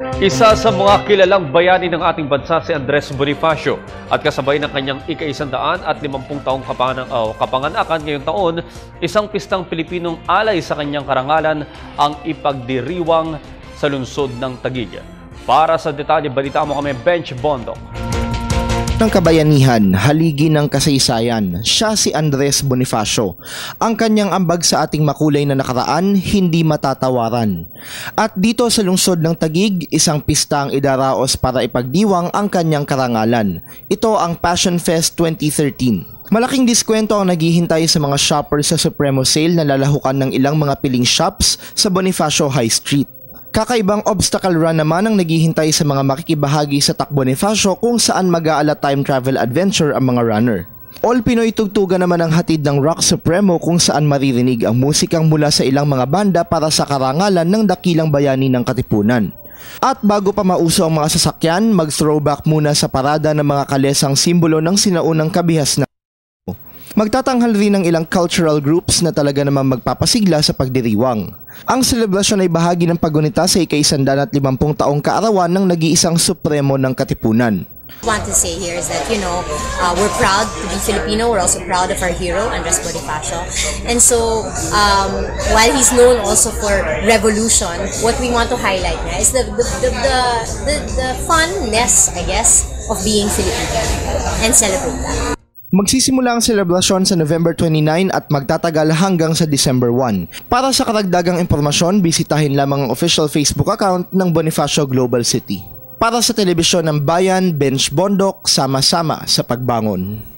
Isa sa mga kilalang bayani ng ating bansa si Andres Bonifacio at kasabay ng kanyang ika-150 taong kapanganakan ngayong taon, isang pistang Pilipinong alay sa kanyang karangalan ang ipagdiriwang sa lungsod ng Taguig. Para sa detalye, balita mo kami, Bench Bondok. Ng kabayanihan, haligi ng kasaysayan, siya si Andres Bonifacio. Ang kanyang ambag sa ating makulay na nakaraan, hindi matatawaran. At dito sa lungsod ng Taguig, isang pista ang idaraos para ipagdiwang ang kanyang karangalan. Ito ang Passion Fest 2013. Malaking diskwento ang naghihintay sa mga shoppers sa Supremo Sale na lalahukan ng ilang mga piling shops sa Bonifacio High Street. Kakaibang obstacle run naman ang naghihintay sa mga makikibahagi sa Tak Bonifacio kung saan mag-aala time travel adventure ang mga runner. All Pinoy tugtugan naman ang hatid ng Rock Supremo kung saan maririnig ang musikang mula sa ilang mga banda para sa karangalan ng dakilang bayani ng Katipunan. At bago pa mauso ang mga sasakyan, mag-throwback muna sa parada ng mga kalesang simbolo ng sinaunang kabihas na magtatanghal rin ng ilang cultural groups na talaga namang magpapasigla sa pagdiriwang. Ang selebrasyon ay bahagi ng paggunita sa ika-150 taong kaarawan ng nag-iisang Supremo ng Katipunan. Want to say here is that, we're proud to be Filipino. We're also proud of our hero, Andres Bonifacio. And so, while he's known also for revolution, what we want to highlight is the funness, I guess, of being Filipino and celebrate that. Magsisimula ang selebrasyon sa November 29 at magtatagal hanggang sa December 1. Para sa karagdagang impormasyon, bisitahin lamang ang official Facebook account ng Bonifacio Global City. Para sa Telebisyon ng Bayan, Bench Bondok, sama-sama sa pagbangon.